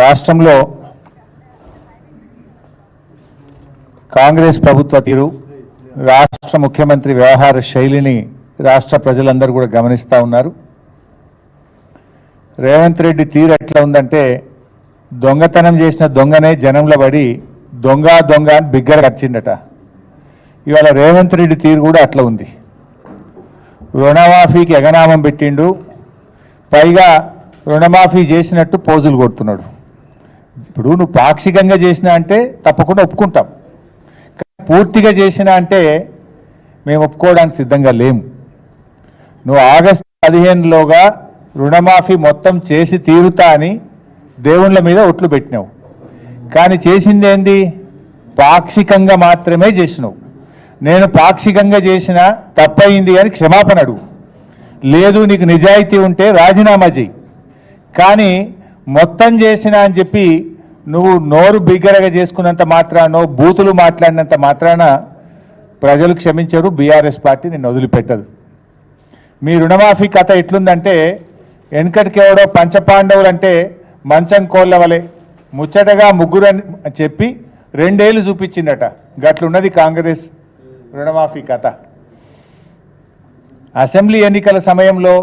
రాష్ట్రంలో కాంగ్రెస్ ప్రభుత్వ తీరు, రాష్ట్ర ముఖ్యమంత్రి వ్యవహార శైలిని రాష్ట్ర ప్రజలందరూ కూడా గమనిస్తూ ఉన్నారు. రేవంత్ రెడ్డి తీరు ఎట్లా ఉందంటే, దొంగతనం చేసిన దొంగనే జనంలో పడి దొంగ దొంగ అని బిగ్గర వచ్చిందట. ఇవాళ రేవంత్ రెడ్డి తీరు కూడా అట్లా ఉంది. రుణమాఫీకి ఎగనామం పెట్టిండు, పైగా రుణమాఫీ చేసినట్టు పోజులు కొడుతున్నాడు. ఇప్పుడు నువ్వు పాక్షికంగా చేసినా అంటే తప్పకుండా ఒప్పుకుంటాం, పూర్తిగా చేసినా అంటే మేము ఒప్పుకోవడానికి సిద్ధంగా లేము. నువ్వు ఆగస్టు 15లోగా రుణమాఫీ మొత్తం చేసి తీరుతా అని దేవుళ్ళ మీద ఒట్లు పెట్టినావు, కానీ చేసింది ఏంది? పాక్షికంగా మాత్రమే చేసినావు. నేను పాక్షికంగా చేసిన తప్పయింది అని క్షమాపణ అడుగు, లేదు నీకు నిజాయితీ ఉంటే రాజీనామా చేయి. కానీ మొత్తం చేసిన అని చెప్పి నువ్వు నోరు బిగ్గరగా చేసుకున్నంత మాత్రానో, బూతులు మాట్లాడినంత మాత్రాన ప్రజలు క్షమించరు, బీఆర్ఎస్ పార్టీ నిన్ను వదిలిపెట్టదు. మీ రుణమాఫీ కథ ఎట్లుందంటే, వెనకటికి ఎవడో పంచపాండవులు అంటే మంచం కోళ్ళ వలె ముచ్చటగా ముగ్గురు అని చెప్పి 2 ఏళ్ళు చూపించిందట. గట్లున్నది కాంగ్రెస్ రుణమాఫీ కథ. అసెంబ్లీ ఎన్నికల సమయంలో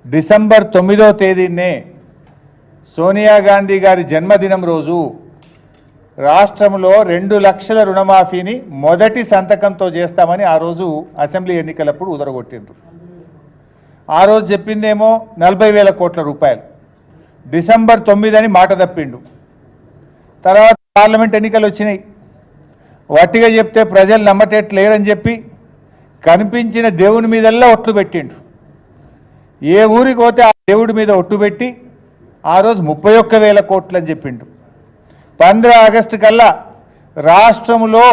డిసెంబర్ 9వ తేదీనే సోనియా గాంధీ గారి జన్మదినం రోజు రాష్ట్రంలో 2 లక్షల రుణమాఫీని మొదటి సంతకంతో చేస్తామని ఆ రోజు అసెంబ్లీ ఎన్నికలప్పుడు ఉదరగొట్టిండ్రు. ఆ రోజు చెప్పిందేమో 40,000 కోట్ల రూపాయలు, డిసెంబర్ 9 అని మాట తప్పిండు. తర్వాత పార్లమెంట్ ఎన్నికలు వచ్చినాయి, వట్టిగా చెప్తే ప్రజలు నమ్మటట్లేరని చెప్పి కనిపించిన దేవుని మీదల్లా ఒట్లు పెట్టిండు. ఏ ఊరికి పోతే ఆ దేవుడి మీద ఒట్టు పెట్టి ఆ రోజు 31,000 కోట్లు అని చెప్పిండు. 15 ఆగస్టు కల్లా రాష్ట్రంలో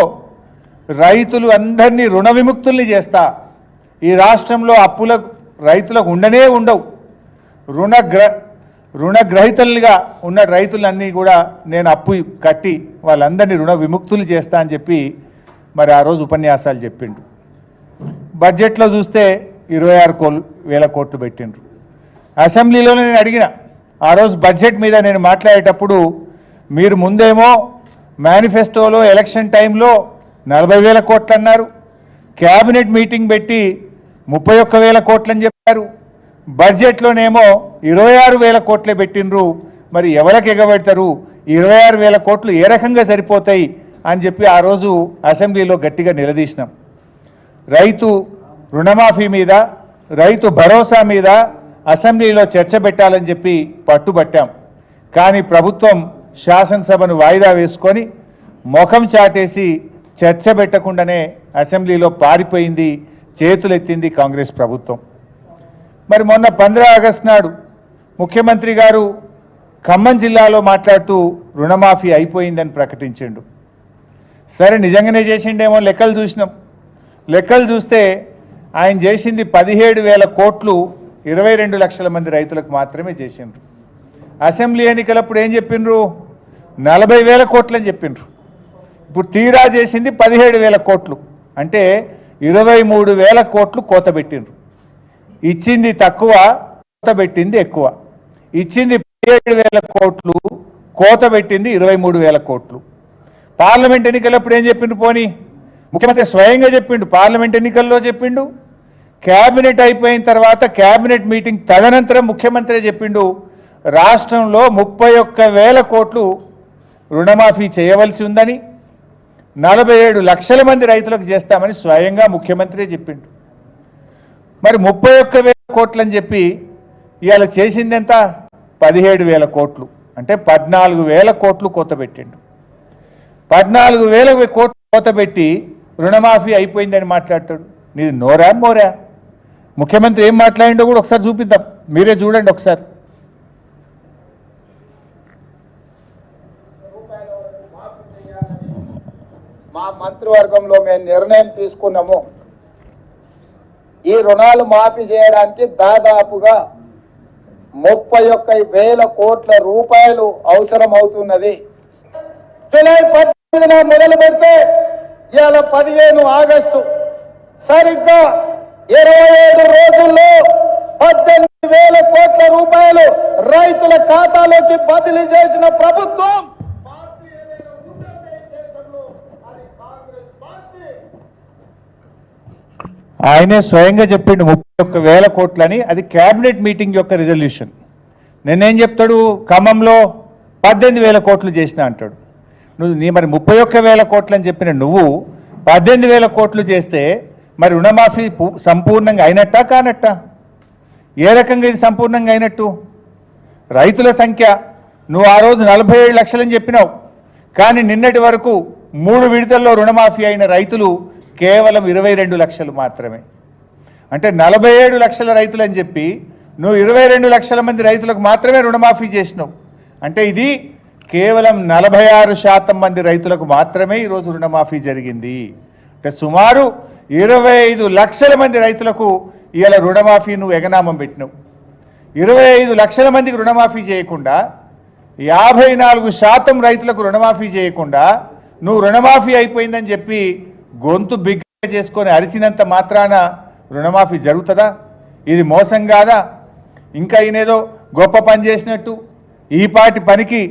రైతులు అందరినీ రుణ విముక్తుల్ని చేస్తా, ఈ రాష్ట్రంలో అప్పులకు రైతులకు ఉండనే ఉండవు, రుణగ్రహీతలుగా ఉన్న రైతులన్నీ కూడా నేను అప్పు కట్టి వాళ్ళందరినీ రుణ విముక్తులు చేస్తా అని చెప్పి మరి ఆ రోజు ఉపన్యాసాలు చెప్పిండు. బడ్జెట్లో చూస్తే 26,000 కోట్లు పెట్టిండ్రు. అసెంబ్లీలోనే నేను అడిగిన, ఆ రోజు బడ్జెట్ మీద నేను మాట్లాడేటప్పుడు మీరు ముందేమో మేనిఫెస్టోలో ఎలక్షన్ టైంలో 40,000 కోట్లు అన్నారు, క్యాబినెట్ మీటింగ్ పెట్టి 31,000 కోట్లని చెప్పారు, బడ్జెట్లోనేమో 26,000 కోట్లే పెట్టినరు. మరి ఎవరికి ఎగబెడతారు? 26,000 కోట్లు ఏ రకంగా సరిపోతాయి అని చెప్పి ఆ రోజు అసెంబ్లీలో గట్టిగా నిలదీసినాం. రైతు రుణమాఫీ మీద, రైతు భరోసా మీద అసెంబ్లీలో చర్చ పెట్టాలని చెప్పి పట్టుబట్టాం. కానీ ప్రభుత్వం శాసనసభను వాయిదా వేసుకొని ముఖం చాటేసి చర్చ పెట్టకుండానే అసెంబ్లీలో పారిపోయింది, చేతులెత్తింది కాంగ్రెస్ ప్రభుత్వం. మరి మొన్న 15 ఆగస్టు నాడు ముఖ్యమంత్రి గారు ఖమ్మం జిల్లాలో మాట్లాడుతూ రుణమాఫీ అయిపోయిందని ప్రకటించిండు. సరే నిజంగానే చేసిండేమో లెక్కలు చూసినాం. లెక్కలు చూస్తే ఆయన చేసింది 17,000 కోట్లు 22 లక్షల మంది రైతులకు మాత్రమే చేసిండ్రు. అసెంబ్లీ ఎన్నికలప్పుడు ఏం చెప్పిండ్రు? 40,000 కోట్లు అని చెప్పిండ్రు. ఇప్పుడు తీరా చేసింది 17,000 కోట్లు, అంటే 23,000 కోట్లు కోత పెట్టిండ్రు. ఇచ్చింది తక్కువ, కోత పెట్టింది ఎక్కువ. ఇచ్చింది 17,000 కోట్లు, కోత పెట్టింది 23,000 కోట్లు. పార్లమెంట్ ఎన్నికలప్పుడు ఏం చెప్పిండు? పోనీ ముఖ్యమంత్రి స్వయంగా చెప్పిండు, పార్లమెంట్ ఎన్నికల్లో చెప్పిండు, క్యాబినెట్ అయిపోయిన తర్వాత క్యాబినెట్ మీటింగ్ తదనంతరం ముఖ్యమంత్రి చెప్పిండు, రాష్ట్రంలో 31,000 కోట్లు రుణమాఫీ చేయవలసి ఉందని, 47 లక్షల మంది రైతులకు చేస్తామని స్వయంగా ముఖ్యమంత్రి చెప్పిండు. మరి 31,000 కోట్లు అని చెప్పి ఇవాళ చేసింది ఎంత? 17,000 కోట్లు, అంటే 14,000 కోట్లు కోత పెట్టిండు. 14,000 కోట్లు కోత పెట్టి రుణమాఫీ అయిపోయిందని మాట్లాడతాడు. నీది నోరా మోరా? ముఖ్యమంత్రి ఏం మాట్లాడిండో కూడా ఒకసారి చూపిద్దాం, మీరే చూడండి ఒకసారి. మా మంత్రివర్గంలో మేము నిర్ణయం తీసుకున్నాము, ఈ రుణాలు మాఫీ చేయడానికి దాదాపుగా 31,000 కోట్ల రూపాయలు అవసరం అవుతున్నది. జూలై 18న మొదలు పెడితే ఇవాళ 15 ఆగస్టు, సరిగ్గా 25 రోజుల్లో 18 వేల కోట్ల రూపాయలు రైతుల ఖాతాలోకి బదిలీ చేసిన ప్రభుత్వం ఆయనే స్వయంగా చెప్పిండు 31,000 కోట్లని. అది క్యాబినెట్ మీటింగ్ యొక్క రిజల్యూషన్. నేనేం చెప్తాడు, ఖమ్మంలో 18,000 కోట్లు చేసిన అంటాడు. నువ్వు మరి 31,000 కోట్లు అని చెప్పిన నువ్వు 18,000 కోట్లు చేస్తే మరి రుణమాఫీ సంపూర్ణంగా అయినట్టా కానట్టా? ఏ రకంగా ఇది సంపూర్ణంగా అయినట్టు? రైతుల సంఖ్య నువ్వు ఆ రోజు 47 లక్షలని చెప్పినావు, కానీ నిన్నటి వరకు 3 విడతల్లో రుణమాఫీ అయిన రైతులు కేవలం 22 లక్షలు మాత్రమే. అంటే 47 లక్షల రైతులు అని చెప్పి నువ్వు 22 లక్షల మంది రైతులకు మాత్రమే రుణమాఫీ చేసినావు. అంటే ఇది కేవలం 46% మంది రైతులకు మాత్రమే ఈరోజు రుణమాఫీ జరిగింది. అంటే సుమారు 25 లక్షల మంది రైతులకు ఇవాళ రుణమాఫీ నువ్వు ఎగనామం పెట్టినావు. 25 లక్షల మందికి రుణమాఫీ చేయకుండా 54% రైతులకు రుణమాఫీ చేయకుండా నువ్వు రుణమాఫీ అయిపోయిందని చెప్పి గొంతు బిగ్గ చేసుకొని అరిచినంత మాత్రాన రుణమాఫీ జరుగుతుందా? ఇది మోసం కాదా? ఇంకా ఈయనేదో గొప్ప పని చేసినట్టు ఈ పాటి పనికి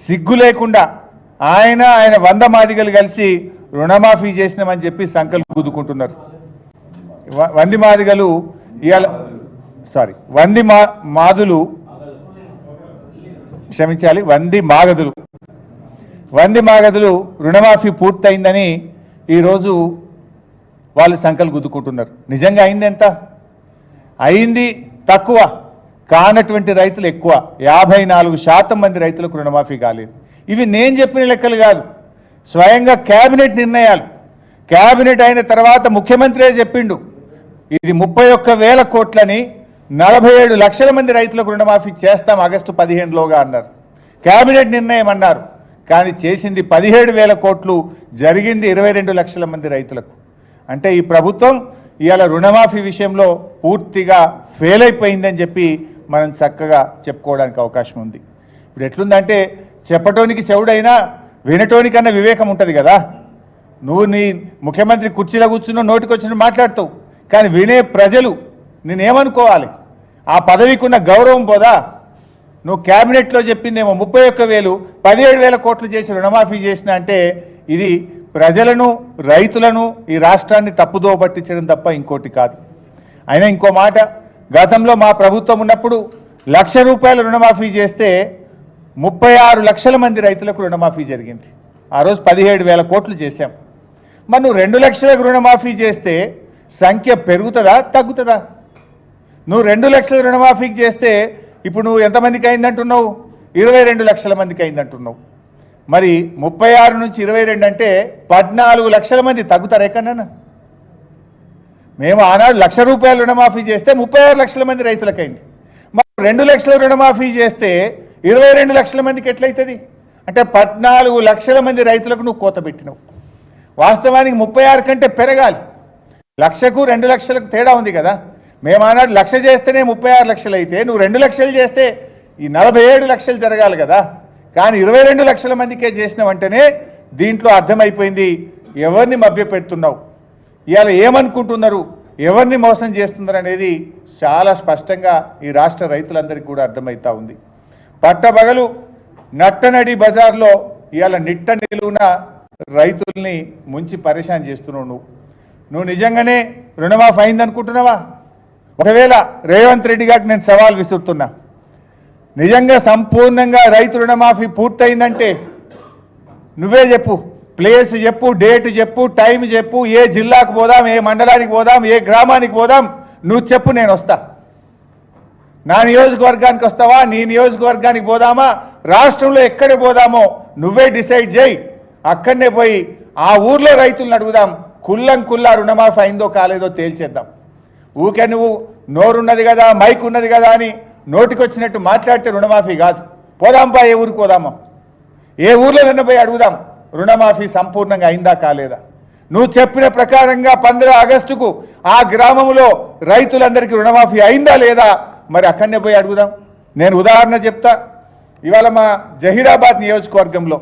సిగ్గు లేకుండా ఆయన 100 మాదిగలు కలిసి రుణమాఫీ చేసినామని చెప్పి సంకల్పం గుద్దుకుంటున్నారు. వంది మాదిగలు ఇవాళ మాదులు క్షమించాలి, వంది మాగదులు రుణమాఫీ పూర్తయిందని ఈరోజు వాళ్ళు సంకల్పం గుద్దుకుంటున్నారు. నిజంగా అయింది ఎంత? అయింది తక్కువ, కానటువంటి రైతులు ఎక్కువ. 54% మంది రైతులకు రుణమాఫీ కాలేదు. ఇవి నేను చెప్పిన లెక్కలు కాదు, స్వయంగా క్యాబినెట్ నిర్ణయాలు. క్యాబినెట్ అయిన తర్వాత ముఖ్యమంత్రే చెప్పిండు ఇది 31,000 కోట్లని 47 లక్షల మంది రైతులకు రుణమాఫీ చేస్తాం ఆగస్టు 15లోగా అన్నారు. క్యాబినెట్ నిర్ణయం అన్నారు, కానీ చేసింది 17,000 కోట్లు, జరిగింది 22 లక్షల మంది రైతులకు. అంటే ఈ ప్రభుత్వం ఇవాళ రుణమాఫీ విషయంలో పూర్తిగా ఫెయిల్ అయిపోయిందని చెప్పి మనం చక్కగా చెప్పుకోవడానికి అవకాశం ఉంది. ఇప్పుడు ఎట్లుందంటే చెప్పటోనికి చెవుడైనా వినటోనికన్నా వివేకం ఉంటుంది కదా. నువ్వు నీ ముఖ్యమంత్రి కుర్చీలో కూర్చున్నావు, నోటికి వచ్చిన మాట్లాడతావు, కానీ వినే ప్రజలు నేనేమనుకోవాలి? ఆ పదవికి ఉన్న గౌరవం పోదా? నువ్వు క్యాబినెట్లో చెప్పిందేమో 31,000, 17,000 కోట్లు చేసి రుణమాఫీ చేసిన అంటే ఇది ప్రజలను, రైతులను, ఈ రాష్ట్రాన్ని తప్పుదోవ పట్టించడం తప్ప ఇంకోటి కాదు. అయినా ఇంకో మాట, గతంలో మా ప్రభుత్వం ఉన్నప్పుడు ₹1,00,000 రుణమాఫీ చేస్తే 36 లక్షల మంది రైతులకు రుణమాఫీ జరిగింది. ఆ రోజు 17,000 కోట్లు చేశాం. మరి నువ్వు 2 లక్షలకు రుణమాఫీ చేస్తే సంఖ్య పెరుగుతుందా తగ్గుతుందా? నువ్వు 2 లక్షల రుణమాఫీకి చేస్తే ఇప్పుడు నువ్వు ఎంతమందికి అయిందంటున్నావు? 22 లక్షల మందికి అయిందంటున్నావు. మరి 36 నుంచి 22 అంటే 14 లక్షల మంది తగ్గుతారు ఎక్కడన్నా? మేము ఆనాడు ₹1,00,000 రుణమాఫీ చేస్తే 36 లక్షల మంది రైతులకు అయింది. మరి 2 లక్షల రుణమాఫీ చేస్తే 22 లక్షల మందికి ఎట్లయితుంది? అంటే 14 లక్షల మంది రైతులకు నువ్వు కోత పెట్టినావు. వాస్తవానికి 36 కంటే పెరగాలి. 1,00,000కు 2 లక్షలకు తేడా ఉంది కదా. మేము ఆనాడు 1,00,000 చేస్తేనే 36 లక్షలు అయితే, నువ్వు 2 లక్షలు చేస్తే ఈ 47 లక్షలు జరగాలి కదా. కానీ 22 లక్షల మందికే చేసినావంటేనే దీంట్లో అర్థమైపోయింది ఎవరిని మభ్యపెడుతున్నావు, ఇవాళ ఏమనుకుంటున్నారు, ఎవరిని మోసం చేస్తున్నారు అనేది చాలా స్పష్టంగా ఈ రాష్ట్ర రైతులందరికీ కూడా అర్థమవుతా ఉంది. పట్టబగలు నట్టనడి బజార్లో ఇవాళ నిట్ట నిలువున రైతుల్ని ముంచి పరేషాన్ చేస్తున్నావు. నువ్వు నిజంగానే రుణమాఫీ అయిందనుకుంటున్నావా? ఒకవేళ రేవంత్ రెడ్డి గారికి నేను సవాల్ విసురుతున్నా, నిజంగా సంపూర్ణంగా రైతు రుణమాఫీ పూర్తయిందంటే నువ్వే చెప్పు, ప్లేస్ చెప్పు, డేట్ చెప్పు, టైం చెప్పు, ఏ జిల్లాకు పోదాం, ఏ మండలానికి పోదాం, ఏ గ్రామానికి పోదాం, నువ్వు చెప్పు, నేను వస్తా. నా నియోజకవర్గానికి వస్తావా, నీ నియోజకవర్గానికి పోదామా, రాష్ట్రంలో ఎక్కడ పోదామో నువ్వే డిసైడ్ చేయి. అక్కడనే పోయి ఆ ఊర్లో రైతులను అడుగుదాం, కుల్లా రుణమాఫీ అయిందో కాలేదో తేల్చేద్దాం. ఊకే నువ్వు నోరున్నది కదా, మైక్ ఉన్నది కదా అని నోటికొచ్చినట్టు మాట్లాడితే రుణమాఫీ కాదు. పోదాంపా, ఏ ఊరికి పోదామా, ఏ ఊర్లో నిన్న పోయి అడుగుదాం రుణమాఫీ సంపూర్ణంగా అయిందా కాలేదా. నువ్వు చెప్పిన ప్రకారంగా 15 ఆగస్టుకు ఆ గ్రామంలో రైతులందరికీ రుణమాఫీ అయిందా లేదా మరి అక్కడనే పోయి అడుగుదాం. నేను ఉదాహరణ చెప్తా. ఇవాళ మా జహీరాబాద్ నియోజకవర్గంలో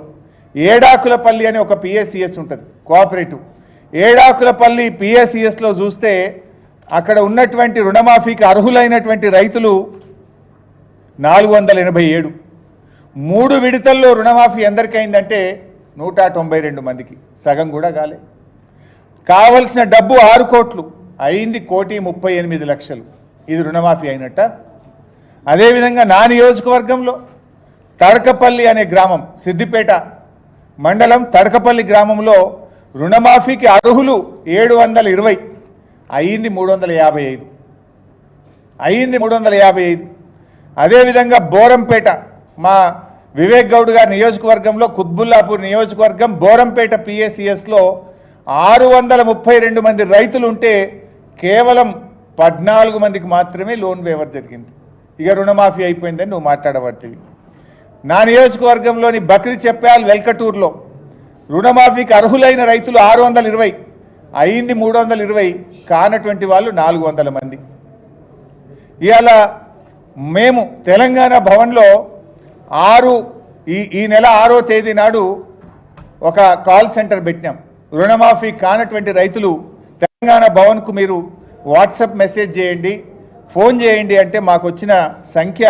ఏడాకులపల్లి అని ఒక పిఎస్సిఎస్ ఉంటుంది, కోఆపరేటివ్. ఏడాకులపల్లి పిఎస్సిఎస్లో చూస్తే అక్కడ ఉన్నటువంటి రుణమాఫీకి అర్హులైనటువంటి రైతులు 487. 3 విడతల్లో రుణమాఫీ ఎందరికి అయిందంటే 192 మందికి, సగం కూడా కాలే. కావలసిన డబ్బు 6 కోట్లు, అయింది 1,38,00,000. ఇది రుణమాఫీ అయినట్ట. అదేవిధంగా నా నియోజకవర్గంలో తడకపల్లి అనే గ్రామం, సిద్దిపేట మండలం తడకపల్లి గ్రామంలో రుణమాఫీకి అర్హులు 720, అయింది 355. అయింది 355. అదేవిధంగా బోరంపేట, మా వివేక్ గౌడ్ గారి నియోజకవర్గంలో కుత్బుల్లాపూర్ నియోజకవర్గం బోరంపేట పిఎస్సిఎస్లో 632 మంది రైతులు ఉంటే కేవలం 14 మందికి మాత్రమే లోన్ వేవర్ జరిగింది. ఇక రుణమాఫీ అయిపోయిందని నువ్వు మాట్లాడబట్టివి. నా నియోజకవర్గంలోని బక్రీ చెప్పాల్ వెల్కటూరులో రుణమాఫీకి అర్హులైన రైతులు 620, అయింది 320, కానటువంటి వాళ్ళు 400 మంది. ఇవాళ మేము తెలంగాణ భవన్లో ఈ నెల 6వ తేదీ నాడు ఒక కాల్ సెంటర్ పెట్టినాం. రుణమాఫీ కానటువంటి రైతులు తెలంగాణ భవన్కు మీరు వాట్సాప్ మెసేజ్ చేయండి, ఫోన్ చేయండి అంటే మాకు వచ్చిన సంఖ్య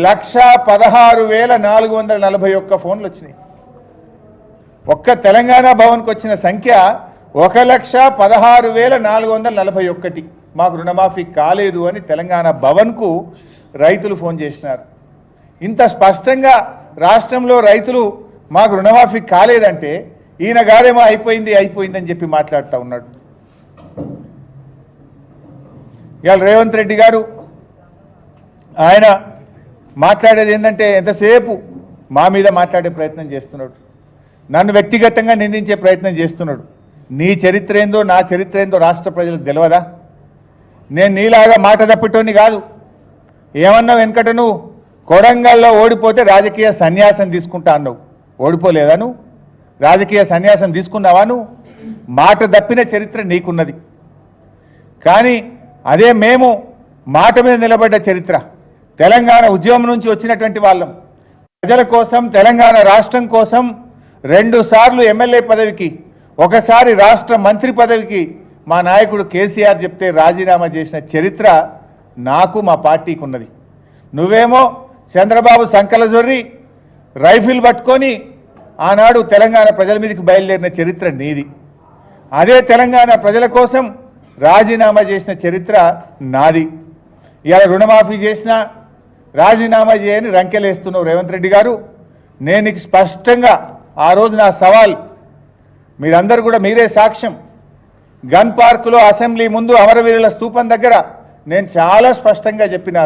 116,441 ఫోన్లు వచ్చినాయి. ఒక్క తెలంగాణ భవన్కు వచ్చిన సంఖ్య 116,441. మాకు రుణమాఫీ కాలేదు అని తెలంగాణ భవన్కు రైతులు ఫోన్ చేసినారు. ఇంత స్పష్టంగా రాష్ట్రంలో రైతులు మాకు రుణమాఫీ కాలేదంటే ఈయన గారేమో అయిపోయిందని చెప్పి మాట్లాడుతూ ఉన్నాడు. ఇవాళ రేవంత్ రెడ్డి గారు ఆయన మాట్లాడేది ఏంటంటే ఎంతసేపు మా మీద మాట్లాడే ప్రయత్నం చేస్తున్నాడు, నన్ను వ్యక్తిగతంగా నిందించే ప్రయత్నం చేస్తున్నాడు. నీ చరిత్ర ఏందో నా చరిత్ర ఏందో రాష్ట్ర ప్రజలకు తెలియదా? నేను నీలాగా మాట తప్పిటోని కాదు. ఏమన్నావు వెనకట, నువ్వు కొడంగల్లో ఓడిపోతే రాజకీయ సన్యాసం తీసుకుంటా అన్నావు. ఓడిపోలేదా నువ్వు? రాజకీయ సన్యాసం తీసుకున్నావా నువ్వు? మాట తప్పిన చరిత్ర నీకున్నది. కానీ అదే మేము మాట మీద నిలబడ్డ చరిత్ర, తెలంగాణ ఉద్యమం నుంచి వచ్చినటువంటి వాళ్ళం, ప్రజల కోసం తెలంగాణ రాష్ట్రం కోసం 2 సార్లు ఎమ్మెల్యే పదవికి, ఒకసారి రాష్ట్ర మంత్రి పదవికి మా నాయకుడు కేసీఆర్ చెప్తే రాజీనామా చేసిన చరిత్ర నాకు మా పార్టీకి ఉన్నది. నువ్వేమో చంద్రబాబు సంకల జొర్రి రైఫిల్ పట్టుకొని ఆనాడు తెలంగాణ ప్రజల మీదకి బయలుదేరిన చరిత్ర నీది. అదే తెలంగాణ ప్రజల కోసం రాజీనామా చేసిన చరిత్ర నాది. ఇవాళ రుణమాఫీ చేసినా రాజీనామా చేయని రంకెలేస్తున్నావు రేవంత్ రెడ్డి గారు. నేను నీకు స్పష్టంగా ఆ రోజు నా సవాల్, మీరందరూ కూడా మీరే సాక్ష్యం, గన్ పార్కులో అసెంబ్లీ ముందు అమరవీరుల స్తూపం దగ్గర నేను చాలా స్పష్టంగా చెప్పిన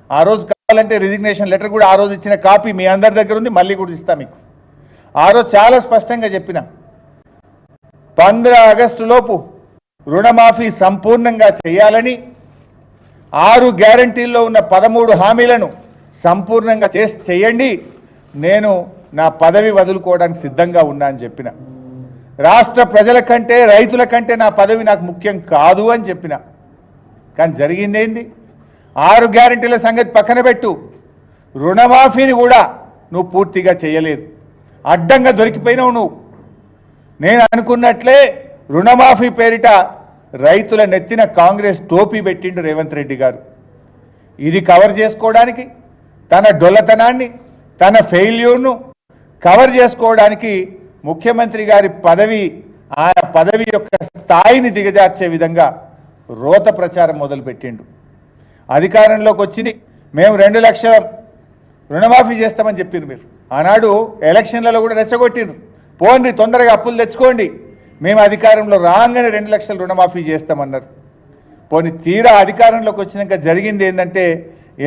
ఆ రోజు కావాలంటే రిజిగ్నేషన్ లెటర్ కూడా ఆ రోజు ఇచ్చిన కాపీ మీ అందరి దగ్గర ఉంది, మళ్ళీ కూడా ఇస్తా మీకు. ఆ రోజు చాలా స్పష్టంగా చెప్పిన 15 ఆగస్టు లోపు రుణమాఫీ సంపూర్ణంగా చేయాలని, 6 గ్యారంటీల్లో ఉన్న 13 హామీలను సంపూర్ణంగా చేయండి, నేను నా పదవి వదులుకోవడానికి సిద్ధంగా ఉన్నా అని చెప్పిన. రాష్ట్ర ప్రజల కంటే రైతుల కంటే నా పదవి నాకు ముఖ్యం కాదు అని చెప్పిన. కానీ జరిగిందేంది? 6 గ్యారంటీల సంగతి పక్కన పెట్టు, రుణమాఫీని కూడా నువ్వు పూర్తిగా చేయలేదు. అడ్డంగా దొరికిపోయినావు నువ్వు. నేను అనుకున్నట్లే రుణమాఫీ పేరిట రైతుల నెత్తిన కాంగ్రెస్ టోపీ పెట్టిండు రేవంత్ రెడ్డి గారు. ఇది కవర్ చేసుకోవడానికి, తన డొల్లతనాన్ని, తన ఫెయిల్యూర్ను కవర్ చేసుకోవడానికి ముఖ్యమంత్రి గారి పదవి, ఆ పదవి యొక్క స్థాయిని దిగజార్చే విధంగా రోత ప్రచారం మొదలుపెట్టిండు. అధికారంలోకి వచ్చింది, మేము 2 లక్షల రుణమాఫీ చేస్తామని చెప్పిండ్రు. మీరు ఆనాడు ఎలక్షన్లలో కూడా రెచ్చగొట్టిండ్రు, పోండి తొందరగా అప్పులు తెచ్చుకోండి, మేము అధికారంలో రాగానే 2 లక్షల రుణమాఫీ చేస్తామన్నారు. పోనీ తీరా అధికారంలోకి వచ్చినాక జరిగింది ఏంటంటే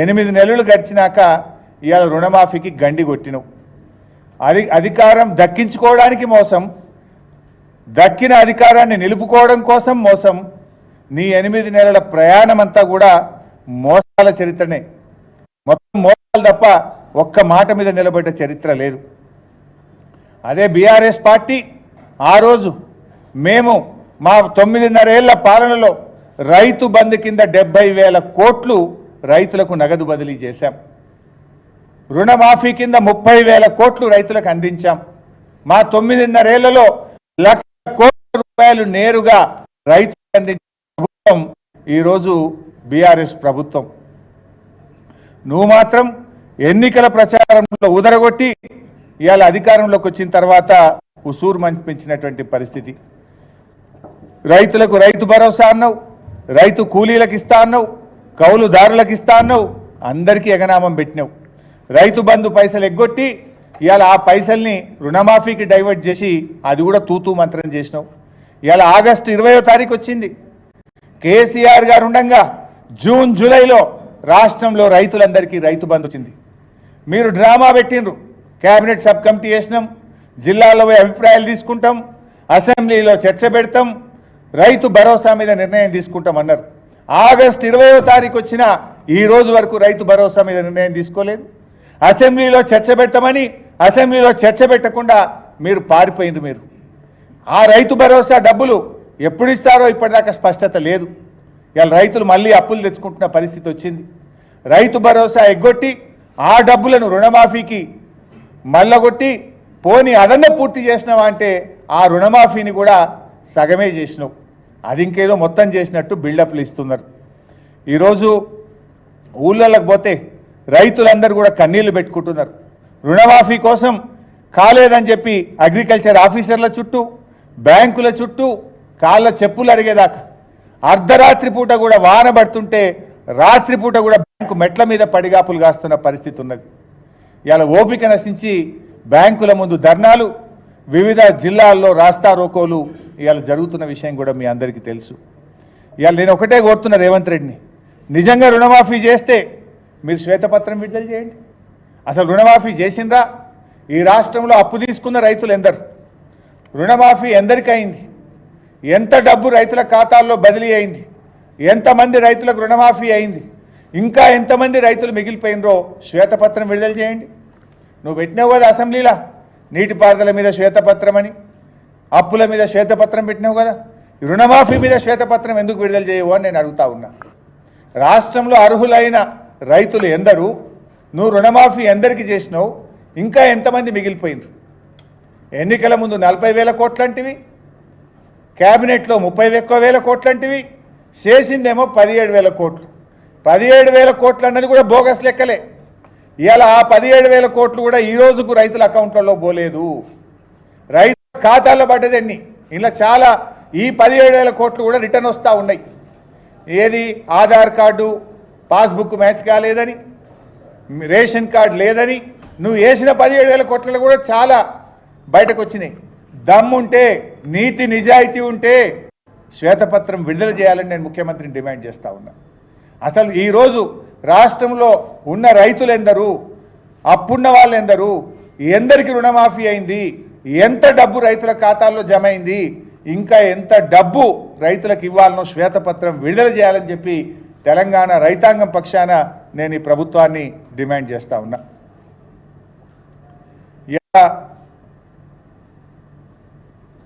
8 నెలలు గడిచినాక ఇవాళ రుణమాఫీకి గండి కొట్టినావు. అధికారం దక్కించుకోవడానికి మోసం, దక్కిన అధికారాన్ని నిలుపుకోవడం కోసం మోసం. నీ 8 నెలల ప్రయాణం అంతా కూడా మోసాల చరిత్రనే, మొత్తం మోసాలు తప్ప ఒక్క మాట మీద నిలబడ్డ చరిత్ర లేదు. అదే బీఆర్ఎస్ పార్టీ ఆ రోజు మేము మా 9.5 ఏళ్ల పాలనలో రైతు బంధు కింద 70,000 కోట్లు రైతులకు నగదు బదిలీ చేశాం. రుణమాఫీ కింద 30,000 కోట్లు రైతులకు అందించాం. మా 9.5 ఏళ్లలో 1,00,000 కోట్ల రూపాయలు నేరుగా రైతులకు అందించిన ప్రభుత్వం ఈరోజు బీఆర్ఎస్ ప్రభుత్వం. నువ్వు మాత్రం ఎన్నికల ప్రచారంలో ఉదరగొట్టి ఇవాళ అధికారంలోకి వచ్చిన తర్వాత ఉసూరు పెంచినటువంటి పరిస్థితి. రైతులకు రైతు భరోసా అన్నావు, రైతు కూలీలకు ఇస్తా అన్నావు, కౌలుదారులకు ఇస్తా అన్నావు, అందరికీ ఎగనామం పెట్టినావు. రైతు బంధు పైసలు ఎగ్గొట్టి ఇవాళ ఆ పైసల్ని రుణమాఫీకి డైవర్ట్ చేసి అది కూడా తూతూ మంత్రం చేసినావు. ఇవాళ ఆగస్టు 20వ తారీఖు వచ్చింది. కేసీఆర్ గారు ఉండగా జూన్ జూలైలో రాష్ట్రంలో రైతులందరికీ రైతు బంధు వచ్చింది. మీరు డ్రామా పెట్టినరు. కేబినెట్ సబ్ కమిటీ వేసినాం, జిల్లాలో అభిప్రాయాలు తీసుకుంటాం, అసెంబ్లీలో చర్చ పెడతాం, రైతు భరోసా మీద నిర్ణయం తీసుకుంటాం అన్నారు. ఆగస్టు 20వ తారీఖు వచ్చిన ఈ రోజు వరకు రైతు భరోసా మీద నిర్ణయం తీసుకోలేదు. అసెంబ్లీలో చర్చ పెట్టమని అసెంబ్లీలో చర్చ పెట్టకుండా మీరు పారిపోయింది. మీరు ఆ రైతు భరోసా డబ్బులు ఎప్పుడు ఇస్తారో ఇప్పటిదాకా స్పష్టత లేదు. ఇవాళ రైతులు మళ్ళీ అప్పులు తెచ్చుకుంటున్న పరిస్థితి వచ్చింది. రైతు భరోసా ఎగ్గొట్టి ఆ డబ్బులను రుణమాఫీకి మళ్ళగొట్టి పోని అదన్న పూర్తి చేసినావా అంటే ఆ రుణమాఫీని కూడా సగమే చేసినావు. అది ఇంకేదో మొత్తం చేసినట్టు బిల్డప్లు ఇస్తున్నారు. ఈరోజు ఊళ్ళకి పోతే రైతులందరూ కూడా కన్నీళ్లు పెట్టుకుంటున్నారు. రుణమాఫీ కోసం కాలేదని చెప్పి అగ్రికల్చర్ ఆఫీసర్ల చుట్టూ, బ్యాంకుల చుట్టూ కాళ్ళ చెప్పులు అడిగేదాకా అర్ధరాత్రి పూట కూడా వాన పడుతుంటే రాత్రిపూట కూడా బ్యాంకు మెట్ల మీద పడిగాపులు కాస్తున్న పరిస్థితి ఉన్నది. ఇవాళ ఓపిక నశించి బ్యాంకుల ముందు ధర్నాలు, వివిధ జిల్లాల్లో రాస్తా రోకోలు ఇవాళ జరుగుతున్న విషయం కూడా మీ అందరికీ తెలుసు. ఇవాళ నేను ఒకటే కోరుతున్న రేవంత్ రెడ్డిని, నిజంగా రుణమాఫీ చేస్తే మీరు శ్వేతపత్రం విడుదల చేయండి. అసలు రుణమాఫీ చేసిండ్రా? ఈ రాష్ట్రంలో అప్పు తీసుకున్న రైతులు ఎందరు? రుణమాఫీ ఎందరికి అయింది? ఎంత డబ్బు రైతుల ఖాతాల్లో బదిలీ అయింది? ఎంతమంది రైతులకు రుణమాఫీ అయింది? ఇంకా ఎంతమంది రైతులు మిగిలిపోయినరో శ్వేతపత్రం విడుదల చేయండి. నువ్వు పెట్టినావు కదా అసెంబ్లీలో నీటిపారుదల మీద శ్వేతపత్రం అని, అప్పుల మీద శ్వేతపత్రం పెట్టినావు కదా, రుణమాఫీ మీద శ్వేతపత్రం ఎందుకు విడుదల చేయవు అని నేను అడుగుతా ఉన్నా. రాష్ట్రంలో అర్హులైన రైతులు ఎందరు? నువ్వు రుణమాఫీ ఎందరికి చేసినావు? ఇంకా ఎంతమంది మిగిలిపోయింది? ఎన్నికల ముందు 40,000 కోట్లంటివి, క్యాబినెట్లో 30,000 కోట్లంటివి, చేసిందేమో 17,000 కోట్లు. 17,000 కోట్లు అన్నది కూడా బోగస్ లెక్కలే. ఇవాళ ఆ 17,000 కోట్లు కూడా ఈ రోజుకు రైతుల అకౌంట్లలో పోలేదు. రైతు ఖాతాల్లో పడ్డది ఎన్ని? ఇలా చాలా ఈ 17,000 కోట్లు కూడా రిటర్న్ వస్తూ ఉన్నాయి. ఏది? ఆధార్ కార్డు పాస్బుక్ మ్యాచ్ కాలేదని, రేషన్ కార్డు లేదని, నువ్వు వేసిన 17,000 కోట్లలో కూడా చాలా బయటకు వచ్చినాయి. దమ్ముంటే, నీతి నిజాయితీ ఉంటే శ్వేతపత్రం విడుదల చేయాలని నేను ముఖ్యమంత్రిని డిమాండ్ చేస్తూ ఉన్నా. అసలు ఈరోజు రాష్ట్రంలో ఉన్న రైతులు ఎందరు? అప్పున్న వాళ్ళు ఎందరు? ఎందరికి రుణమాఫీ అయింది? ఎంత డబ్బు రైతుల ఖాతాల్లో జమ అయింది? ఇంకా ఎంత డబ్బు రైతులకు ఇవ్వాలనో శ్వేతపత్రం విడుదల చేయాలని చెప్పి తెలంగాణ రైతాంగం పక్షాన నేను ఈ ప్రభుత్వాన్ని డిమాండ్ చేస్తూ ఉన్నా.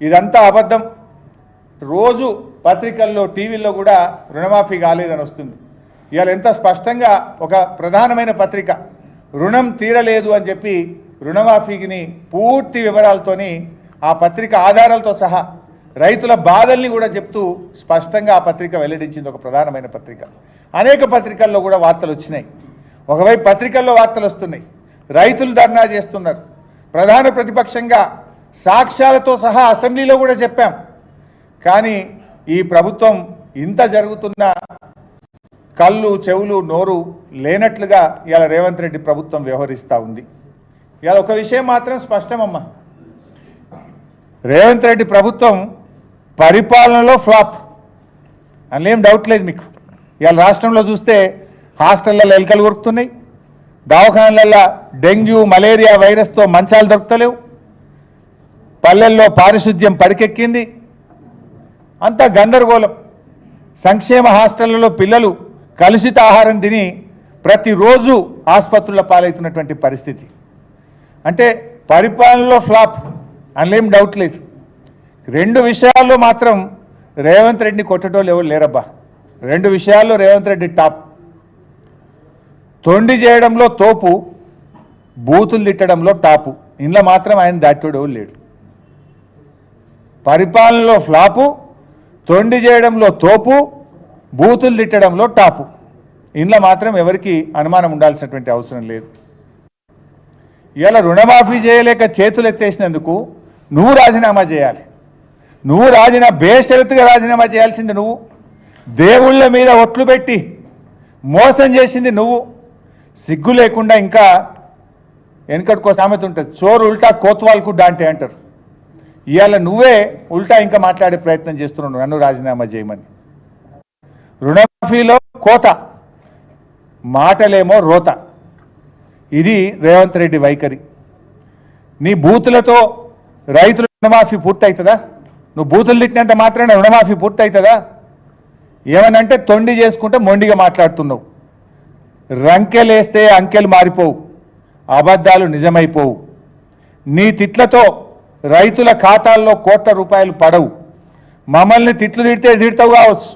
ఇదంతా అబద్ధం. రోజు పత్రికల్లో, టీవీల్లో కూడా రుణమాఫీ కాలేదని వస్తుంది. ఇవాళ ఎంత స్పష్టంగా ఒక ప్రధానమైన పత్రిక రుణం తీరలేదు అని చెప్పి రుణమాఫీని పూర్తి వివరాలతోని ఆ పత్రిక ఆధారాలతో సహా రైతుల బాధల్ని కూడా చెప్తూ స్పష్టంగా ఆ పత్రిక వెల్లడించింది. ఒక ప్రధానమైన పత్రిక. అనేక పత్రికల్లో కూడా వార్తలు వచ్చినాయి. ఒకవైపు పత్రికల్లో వార్తలు వస్తున్నాయి, రైతులు ధర్నా చేస్తున్నారు. ప్రధాన ప్రతిపక్షంగా సాక్ష్యాలతో సహా అసెంబ్లీలో కూడా చెప్పాం. కానీ ఈ ప్రభుత్వం ఇంత జరుగుతున్న కళ్ళు, చెవులు, నోరు లేనట్లుగా ఇవాళ రేవంత్ రెడ్డి ప్రభుత్వం వ్యవహరిస్తూ ఉంది. ఇవాళ ఒక విషయం మాత్రం స్పష్టమమ్మా, రేవంత్ రెడ్డి ప్రభుత్వం పరిపాలనలో ఫ్లాప్ అందులో ఏం డౌట్ లేదు మీకు. ఇవాళ రాష్ట్రంలో చూస్తే హాస్టళ్లలో ఎలుకలు కొరుకుతున్నాయి, దవాఖానలలో డెంగ్యూ, మలేరియా వైరస్తో మంచాలు దొరుకుతలేవు, పల్లెల్లో పారిశుద్ధ్యం పడికెక్కింది, అంతా గందరగోళం. సంక్షేమ హాస్టళ్లలో పిల్లలు కలుషిత ఆహారం తిని ప్రతిరోజు ఆసుపత్రుల పాలవుతున్నటువంటి పరిస్థితి. అంటే పరిపాలనలో ఫ్లాప్ అందులో ఏం డౌట్ లేదు. రెండు విషయాల్లో మాత్రం రేవంత్ రెడ్డిని కొట్టేటోళ్ళు ఎవరు లేరబ్బా. రెండు విషయాల్లో రేవంత్ రెడ్డి టాప్. తొండి చేయడంలో తోపు, బూతులు తిట్టడంలో టాపు. ఇంట్లో మాత్రం ఆయన దాటోడు ఎవరు లేడు. పరిపాలనలో ఫ్లాపు, తొండి చేయడంలో తోపు, బూతులు తిట్టడంలో టాపు. ఇంట్లో మాత్రం ఎవరికి అనుమానం ఉండాల్సినటువంటి అవసరం లేదు. ఇవాళ రుణమాఫీ చేయలేక చేతులు ఎత్తేసినందుకు నువ్వు రాజీనామా చేయాలి. నువ్వు బేషరతుగా రాజీనామా చేయాల్సింది నువ్వు. దేవుళ్ళ మీద ఒట్లు పెట్టి మోసం చేసింది నువ్వు. సిగ్గు లేకుండా ఇంకా వెనకటికో సామెత ఉంటుంది, చోరు ఉల్టా కోత్వాల్కు డాంటే అంటారు. ఇవాళ నువ్వే ఉల్టా ఇంకా మాట్లాడే ప్రయత్నం చేస్తున్నావు నన్ను రాజీనామా చేయమని. రుణమాఫీలో కోత, మాటలేమో రోత. ఇది రేవంత్ రెడ్డి వైఖరి. నీ బూతులతో రైతుల రుణమాఫీ పూర్తవుతుందా? నువ్వు బూతులు తిట్టినంత మాత్రాన రుణమాఫీ పూర్తవుతుందా? ఏమనంటే తొండి చేసుకుంటే మొండిగా మాట్లాడుతున్నావు. రంకెలేస్తే అంకెలు మారిపోవు, అబద్ధాలు నిజమైపోవు. నీ తిట్లతో రైతుల ఖాతాల్లో కోట్ల రూపాయలు పడవు. మమ్మల్ని తిట్లు తిడతావు కావచ్చు,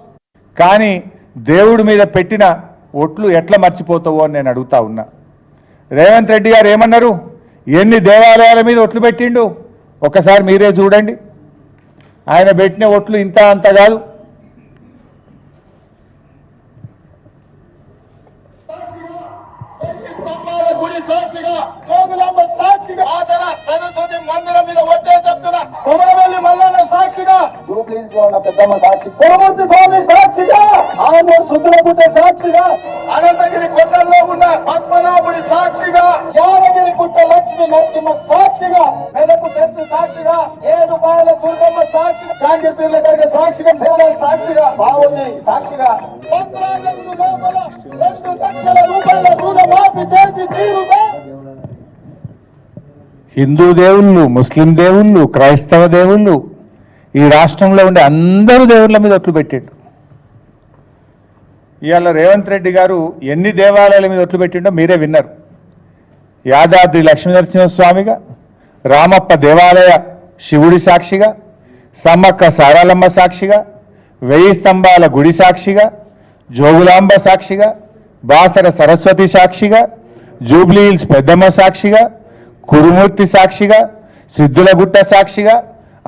కానీ దేవుడి మీద పెట్టిన ఒట్లు ఎట్లా మర్చిపోతావో అని నేను అడుగుతా ఉన్నా. రేవంత్ రెడ్డి గారు ఏమన్నారు? ఎన్ని దేవాలయాల మీద ఒట్లు పెట్టిండు ఒకసారి మీరే చూడండి. ఆయన పెట్టిన ఒట్లు ఇంత అంత కాదు. గుడి సాక్షిగా, జోగులాంబ సాక్షిగా, ఆచర సరస్వతి మందిరం మీద ఒట్టే చెప్తున్నా, కొమరవెల్లి మల్లన్న సాక్షిగా, జూబ్లీస్ లో ఉన్న పెద్దమ్మ సాక్షి, కొరమూర్తి స్వామి సాక్షిగా, ఆంధ్ర సుందరపుట్ట సాక్షిగా, అనంతగిరి కొండల్లో ఉన్న పద్మనాభుడి సాక్షిగా, యాదగిరి గుట్ట లక్ష్మీ నరసింహ సాక్షిగా, మెదకు చర్చి సాక్షిగా, ఏడుపాయల దుర్గమ్మ సాక్షిగా, జాంగీర్పీర్ల దగ్గర సాక్షిగా, సేవల సాక్షిగా, బావోజీ సాక్షిగా, 15 ఆగస్టు లోపల 2 లక్షల రూపాయల రుణమాఫీ చేసి తీరుగా. హిందూ దేవుళ్ళు, ముస్లిం దేవుళ్ళు, క్రైస్తవ దేవుళ్ళు, ఈ రాష్ట్రంలో ఉండే అందరూ దేవుళ్ళ మీద ఒట్లు పెట్టిండు. ఇవాళ రేవంత్ రెడ్డి గారు ఎన్ని దేవాలయాల మీద ఒట్లు పెట్టిండో మీరే విన్నారు. యాదాద్రి లక్ష్మీనరసింహస్వామిగా, రామప్ప దేవాలయ శివుడి సాక్షిగా, సమ్మక్క సారాలమ్మ సాక్షిగా, 1000 స్తంభాల గుడి సాక్షిగా, జోగులాంబ సాక్షిగా, బాసర సరస్వతి సాక్షిగా, జూబ్లీ హిల్స్ పెద్దమ్మ సాక్షిగా, కురుమూర్తి సాక్షిగా, సిద్ధులగుట్ట సాక్షిగా,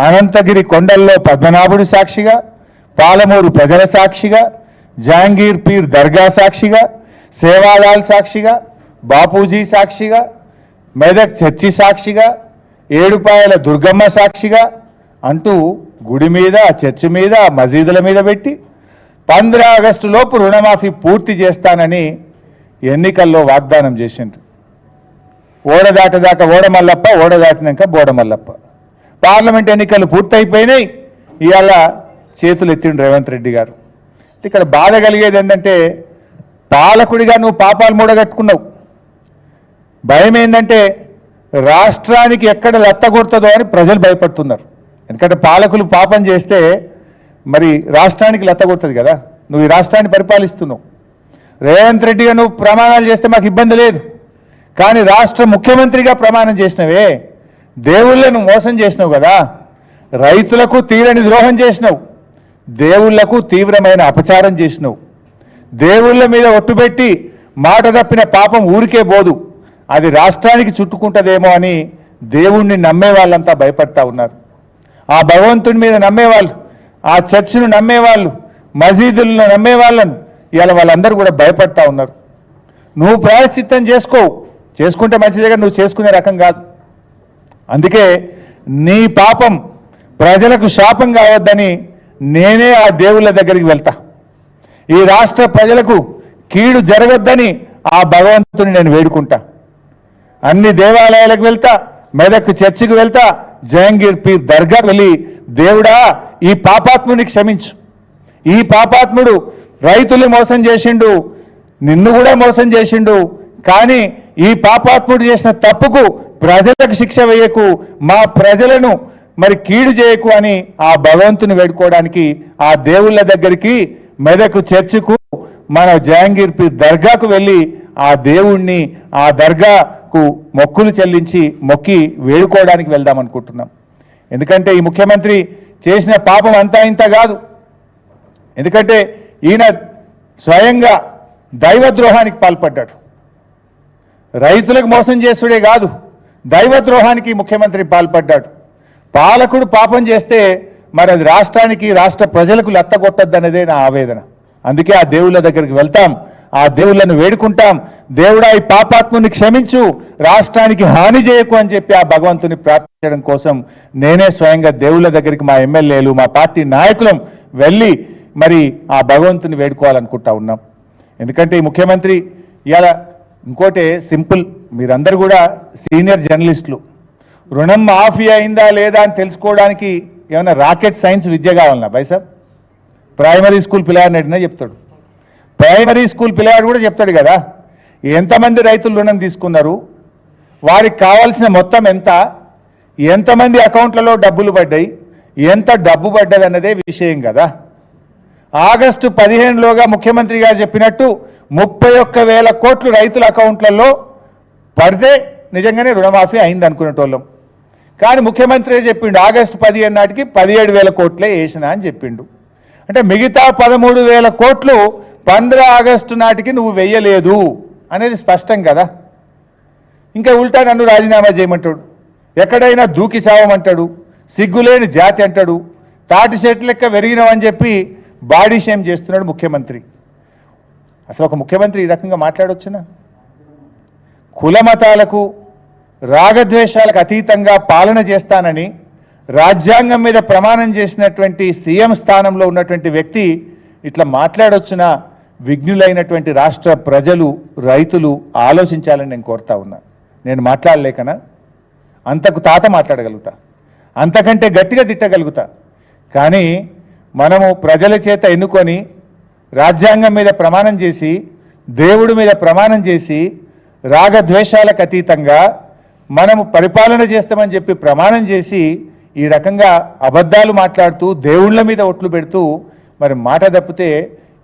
అనంతగిరి కొండల్లో పద్మనాభుడి సాక్షిగా, పాలమూరు ప్రజల సాక్షిగా, జహాంగీర్ పీర్ దర్గా సాక్షిగా, సేవాలాల్ సాక్షిగా, బాపూజీ సాక్షిగా, మెదక్ చర్చి సాక్షిగా, ఏడుపాయల దుర్గమ్మ సాక్షిగా అంటూ గుడి మీద, చర్చి మీద, మసీదుల మీద పెట్టి 15 ఆగస్టు లోపు రుణమాఫీ పూర్తి చేస్తానని ఎన్నికల్లో వాగ్దానం చేసిండ్రు. ఓడదాటదాకా ఓడమల్లప్ప, ఓడదాటినాక బోడమల్లప్ప. పార్లమెంట్ ఎన్నికలు పూర్తయిపోయినాయి. ఇవాళ చేతులు ఎత్తిండు రేవంత్ రెడ్డి గారు. ఇక్కడ బాధ కలిగేది ఏంటంటే, పాలకుడిగా నువ్వు పాపాలు మూడగట్టుకున్నావు. భయం ఏంటంటే రాష్ట్రానికి ఎక్కడ లత్తగొడుతుందో అని ప్రజలు భయపడుతున్నారు. ఎందుకంటే పాలకులు పాపం చేస్తే మరి రాష్ట్రానికి లత్తగొడుతుంది కదా. నువ్వు ఈ రాష్ట్రాన్ని పరిపాలిస్తున్నావు. రేవంత్ రెడ్డిగా నువ్వు ప్రమాణాలు చేస్తే మాకు ఇబ్బంది లేదు, కానీ రాష్ట్ర ముఖ్యమంత్రిగా ప్రమాణం చేసినవే, దేవుళ్ళను మోసం చేసినావు కదా, రైతులకు తీరని ద్రోహం చేసినావు, దేవుళ్లకు తీవ్రమైన అపచారం చేసినావు. దేవుళ్ళ మీద ఒట్టుపెట్టి మాట తప్పిన పాపం ఊరికే పోదు, అది రాష్ట్రానికి చుట్టుకుంటుందేమో అని దేవుణ్ణి నమ్మే వాళ్ళంతా భయపడతా ఉన్నారు. ఆ భగవంతుని మీద నమ్మేవాళ్ళు, ఆ చర్చిను నమ్మేవాళ్ళు, మసీదులను నమ్మేవాళ్ళను ఇవాళ వాళ్ళందరూ కూడా భయపడతా ఉన్నారు. నువ్వు ప్రాయశ్చిత్తం చేసుకుంటే మంచిదిగా, నువ్వు చేసుకునే రకం కాదు. అందుకే నీ పాపం ప్రజలకు శాపం కావద్దని నేనే ఆ దేవుళ్ళ దగ్గరికి వెళ్తా. ఈ రాష్ట్ర ప్రజలకు కీడు జరగొద్దని ఆ భగవంతుని నేను వేడుకుంటా. అన్ని దేవాలయాలకు వెళ్తా, మెదక్ చర్చికి వెళ్తా, జహాంగీర్ పీర్ దర్గా వెళ్ళి, దేవుడా ఈ పాపాత్ముని క్షమించు, ఈ పాపాత్ముడు రైతులు మోసం చేసిండు, నిన్ను కూడా మోసం చేసిండు, కానీ ఈ పాపాత్ముడు చేసిన తప్పుకు ప్రజలకు శిక్ష వేయకు, మా ప్రజలను మరి కీడు చేయకు అని ఆ భగవంతుని వేడుకోవడానికి ఆ దేవుళ్ళ దగ్గరికి, మెదకు చర్చికు, మన జహాంగీర్ పీర్ దర్గాకు వెళ్ళి ఆ దేవుణ్ణి, ఆ దర్గాకు మొక్కులు చెల్లించి మొక్కి వేడుకోవడానికి వెళ్దాం అనుకుంటున్నాం. ఎందుకంటే ఈ ముఖ్యమంత్రి చేసిన పాపం అంతా ఇంత కాదు. ఎందుకంటే ఈయన స్వయంగా దైవద్రోహానికి పాల్పడ్డాడు. రైతులకు మోసం చేసుడే కాదు, దైవద్రోహానికి ముఖ్యమంత్రి పాల్పడ్డాడు. పాలకుడు పాపం చేస్తే మరి అది రాష్ట్రానికి, రాష్ట్ర ప్రజలకు లత్తగొట్టద్దనేదే నా ఆవేదన. అందుకే ఆ దేవుళ్ళ దగ్గరికి వెళ్తాం, ఆ దేవుళ్ళను వేడుకుంటాం. దేవుడా ఈ పాపాత్ముని క్షమించు, రాష్ట్రానికి హాని చేయకు అని చెప్పి ఆ భగవంతుని ప్రార్థించడం కోసం నేనే స్వయంగా దేవుళ్ళ దగ్గరికి మా ఎమ్మెల్యేలు మా పార్టీ నాయకులం వెళ్ళి మరి ఆ భగవంతుని వేడుకోవాలనుకుంటా ఉన్నాం. ఎందుకంటే ఈ ముఖ్యమంత్రి ఇలా ఇంకోటి సింపుల్, మీరందరూ కూడా సీనియర్ జర్నలిస్టులు, రుణం మాఫీ అయిందా లేదా అని తెలుసుకోవడానికి ఏమైనా రాకెట్ సైన్స్ విద్య కావాలన్నా బైసాబ్? ప్రైమరీ స్కూల్ పిల్లగాడిని అడిగినా చెప్తాడు, ప్రైమరీ స్కూల్ పిల్లగాడు కూడా చెప్తాడు కదా ఎంతమంది రైతులు రుణం తీసుకున్నారు, వారికి కావాల్సిన మొత్తం ఎంత, ఎంతమంది అకౌంట్లలో డబ్బులు పడ్డాయి, ఎంత డబ్బు పడ్డది అన్నదే విషయం కదా. ఆగస్టు 15లోగా ముఖ్యమంత్రి గారు చెప్పినట్టు 31,000 కోట్లు రైతుల అకౌంట్లలో పడితే నిజంగానే రుణమాఫీ అయింది అనుకునేటోళ్ళం. కానీ ముఖ్యమంత్రి చెప్పిండు ఆగస్టు 15 నాటికి 17,000 కోట్లే వేసినా అని చెప్పిండు. అంటే మిగతా 13,000 కోట్లు 15 ఆగస్టు నాటికి నువ్వు వెయ్యలేదు అనేది స్పష్టం కదా. ఇంకా ఉల్టా నన్ను రాజీనామా చేయమంటాడు, ఎక్కడైనా దూకి చావమంటాడు, సిగ్గులేని జాతి అంటాడు, తాటి చెట్టు లెక్క వెరిగినావని చెప్పి బాడీ షేమ్ చేస్తున్నాడు ముఖ్యమంత్రి. అసలు ఒక ముఖ్యమంత్రి ఈ రకంగా మాట్లాడొచ్చునా? కులమతాలకు రాగద్వేషాలకు అతీతంగా పాలన చేస్తానని రాజ్యాంగం మీద ప్రమాణం చేసినటువంటి సీఎం స్థానంలో ఉన్నటువంటి వ్యక్తి ఇట్లా మాట్లాడొచ్చునా? విఘ్నులైనటువంటి రాష్ట్ర ప్రజలు రైతులు ఆలోచించాలని నేను కోరుతా ఉన్నా. నేను మాట్లాడలేకనా? అంతకు తాత మాట్లాడగలుగుతా, అంతకంటే గట్టిగా తిట్టగలుగుతా. కానీ మనము ప్రజల చేత ఎన్నుకొని రాజ్యాంగం మీద ప్రమాణం చేసి దేవుడి మీద ప్రమాణం చేసి రాగద్వేషాలకు అతీతంగా మనము పరిపాలన చేస్తామని చెప్పి ప్రమాణం చేసి ఈ రకంగా అబద్ధాలు మాట్లాడుతూ దేవుళ్ళ మీద ఒట్లు పెడుతూ మరి మాట తప్పితే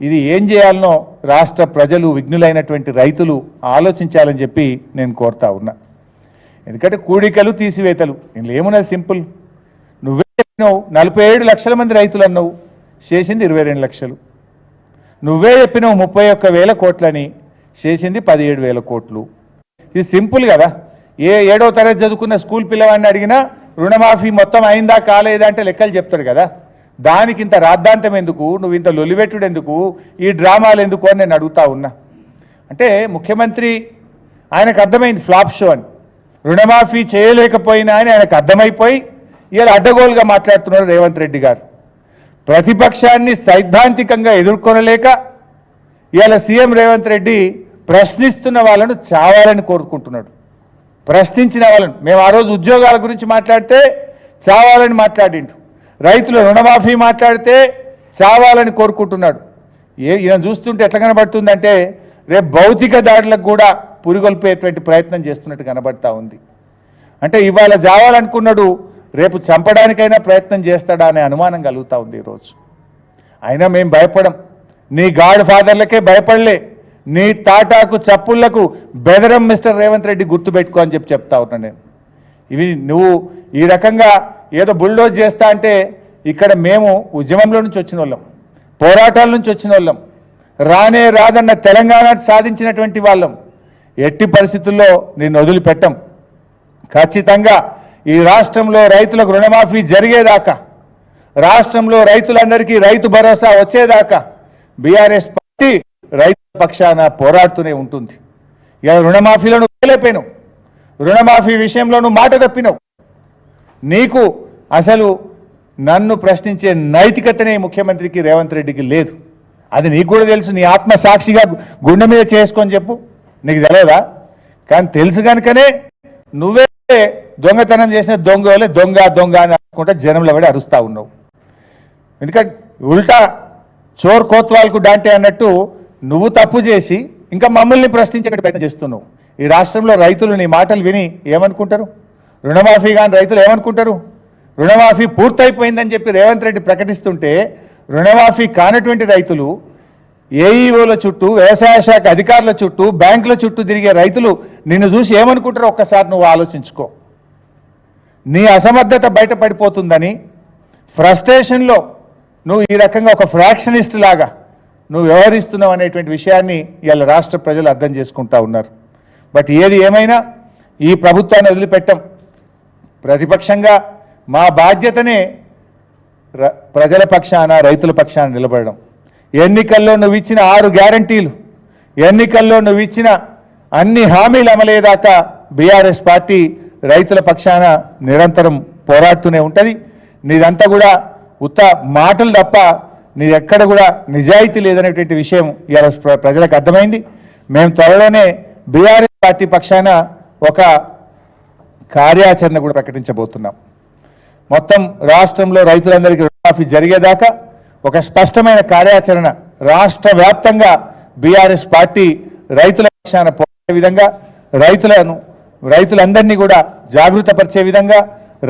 ఇది ఏం చేయాలనో రాష్ట్ర ప్రజలు విఘ్నులైనటువంటి రైతులు ఆలోచించాలని చెప్పి నేను కోరుతా ఉన్నా. ఎందుకంటే కూడికలు తీసివేతలు ఇందులో ఏమున్నది సింపుల్. నువ్వే చెప్పినావు 47 లక్షల మంది రైతులు అన్నావు, చేసింది 22 లక్షలు. నువ్వే చెప్పినావు 31,000 కోట్లని, చేసింది 17,000 కోట్లు. ఇది సింపుల్ కదా. 7వ తరగతి చదువుకున్న స్కూల్ పిల్లవాడిని అడిగినా రుణమాఫీ మొత్తం అయిందా కాలేదా అంటే లెక్కలు చెప్తాడు కదా. దానికి ఇంత రాద్ధాంతం ఎందుకు, నువ్వు ఇంత లొలివెట్టుడు ఎందుకు, ఈ డ్రామాలు ఎందుకు అని నేను అడుగుతా ఉన్నా. అంటే ముఖ్యమంత్రి ఆయనకు అర్థమైంది ఫ్లాప్ షో అని, రుణమాఫీ చేయలేకపోయినా అని ఆయనకు అర్థమైపోయి ఇలా అడ్డగోలుగా మాట్లాడుతున్నారు రేవంత్ రెడ్డి గారు. ప్రతిపక్షాన్ని సైద్ధాంతికంగా ఎదుర్కొనలేక ఇవాళ సీఎం రేవంత్ రెడ్డి ప్రశ్నిస్తున్న వాళ్ళను చావాలని కోరుకుంటున్నాడు. ప్రశ్నించిన వాళ్ళను, మేము ఆ రోజు ఉద్యోగాల గురించి మాట్లాడితే చావాలని మాట్లాడిండు, రైతుల రుణమాఫీ మాట్లాడితే చావాలని కోరుకుంటున్నాడు. ఈయన చూస్తుంటే ఎట్లా కనబడుతుందంటే రేపు భౌతిక దాడులకు కూడా పురిగొల్పేటువంటి ప్రయత్నం చేస్తున్నట్టు కనబడతా ఉంది. అంటే ఇవాళ చావాలనుకున్నాడు, రేపు చంపడానికైనా ప్రయత్నం చేస్తాడా అనే అనుమానం కలుగుతూ ఉంది ఈరోజు. అయినా మేము భయపడం, నీ గాడ్ ఫాదర్లకే భయపడలే, నీ తాటాకు చప్పుళ్లకు బెదరం మిస్టర్ రేవంత్ రెడ్డి గుర్తుపెట్టుకో అని చెప్తా ఉన్నా నేను. ఇవి నువ్వు ఈ రకంగా ఏదో బుల్డోజ్ చేస్తా అంటే ఇక్కడ మేము ఉద్యమంలో నుంచి వచ్చిన వాళ్ళం, పోరాటాల నుంచి వచ్చిన వాళ్ళం, రానే రాదన్న తెలంగాణ సాధించినటువంటి వాళ్ళం. ఎట్టి పరిస్థితుల్లో నేను వదిలిపెట్టం. ఖచ్చితంగా ఈ రాష్ట్రంలో రైతులకు రుణమాఫీ జరిగేదాకా, రాష్ట్రంలో రైతులందరికీ రైతు భరోసా వచ్చేదాకా బీఆర్ఎస్ పార్టీ రైతు పక్షాన పోరాడుతూనే ఉంటుంది. ఇలా రుణమాఫీలో నువ్వు వెళ్ళిపోయినావు, రుణమాఫీ విషయంలో నువ్వు మాట తప్పినావు. నీకు అసలు నన్ను ప్రశ్నించే నైతికతనే ముఖ్యమంత్రికి రేవంత్ రెడ్డికి లేదు. అది నీకు కూడా తెలుసు. నీ ఆత్మసాక్షిగా గుండె మీద చేసుకొని చెప్పు, నీకు తెలియదా? కానీ తెలుసు కనుకనే నువ్వే దొంగతనం చేసిన దొంగ వాళ్ళే దొంగ దొంగ అని అనుకుంటా జనంలో పడి అరుస్తూ ఉన్నావు. ఎందుకంటే ఉల్టా చోర్ కోత్వాల్కు డాంటే అన్నట్టు నువ్వు తప్పు చేసి ఇంకా మమ్మల్ని ప్రశ్నించే ప్రయత్నం చేస్తున్నావు. ఈ రాష్ట్రంలో రైతులు నీ మాటలు విని ఏమనుకుంటారు? రుణమాఫీ కానీ రైతులు ఏమనుకుంటారు? రుణమాఫీ పూర్తయిపోయిందని చెప్పి రేవంత్ రెడ్డి ప్రకటిస్తుంటే రుణమాఫీ కానటువంటి రైతులు ఏఈఓల చుట్టూ, వ్యవసాయ శాఖ అధికారుల చుట్టూ, బ్యాంకుల చుట్టూ తిరిగే రైతులు నిన్ను చూసి ఏమనుకుంటారో ఒక్కసారి నువ్వు ఆలోచించుకో. నీ అసమర్థత బయటపడిపోతుందని ఫ్రస్ట్రేషన్లో నువ్వు ఈ రకంగా ఒక ఫ్రాక్షనిస్ట్ లాగా నువ్వు వ్యవహరిస్తున్నావు అనేటువంటి విషయాన్ని ఇవాళ రాష్ట్ర ప్రజలు అర్థం చేసుకుంటా ఉన్నారు. బట్ ఏది ఏమైనా ఈ ప్రభుత్వాన్ని వదిలిపెట్టాం. ప్రతిపక్షంగా మా బాధ్యతనే ప్రజల పక్షాన, రైతుల పక్షాన నిలబడడం. ఎన్నికల్లో నువ్వు ఇచ్చిన 6 గ్యారంటీలు ఎన్నికల్లో నువ్వు ఇచ్చిన అన్ని హామీలు అమలయ్యేదాకా బీఆర్ఎస్ పార్టీ రైతుల పక్షాన నిరంతరం పోరాడుతూనే ఉంటుంది. నీదంతా కూడా ఉత్త మాటలు తప్ప నీ ఎక్కడ కూడా నిజాయితీ లేదనేటువంటి విషయం ఇవాళ ప్రజలకు అర్థమైంది. మేము త్వరలోనే బీఆర్ఎస్ పార్టీ పక్షాన ఒక కార్యాచరణ కూడా ప్రకటించబోతున్నాం. మొత్తం రాష్ట్రంలో రైతులందరికీ రుణమాఫీ జరిగేదాకా ఒక స్పష్టమైన కార్యాచరణ రాష్ట్ర వ్యాప్తంగా బీఆర్ఎస్ పార్టీ రైతుల పక్షాన పోరాడే విధంగా, రైతులందరినీ కూడా జాగృతపరిచే విధంగా,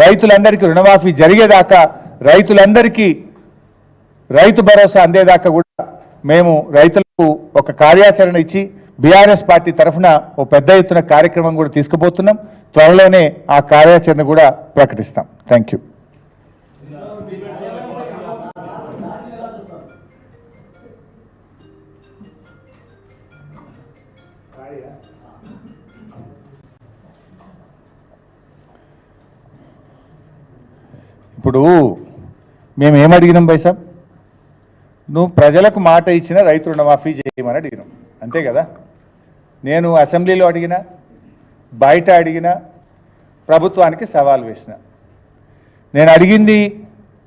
రైతులందరికీ రుణమాఫీ జరిగేదాకా, రైతులందరికీ రైతు భరోసా అందేదాకా కూడా మేము రైతులకు ఒక కార్యాచరణ ఇచ్చి బీఆర్ఎస్ పార్టీ తరఫున ఓ పెద్ద ఎత్తున కార్యక్రమం కూడా తీసుకుపోతున్నాం. త్వరలోనే ఆ కార్యాచరణ కూడా ప్రకటిస్తాం. Thank you. ఇప్పుడు మేము ఏమడిగినాం బై సాబ్, నువ్వు ప్రజలకు మాట ఇచ్చిన రైతు రుణమాఫీ చేయమని అడిగినాం, అంతే కదా. నేను అసెంబ్లీలో అడిగినా, బయట అడిగినా, ప్రభుత్వానికి సవాల్ వేసిన. నేను అడిగింది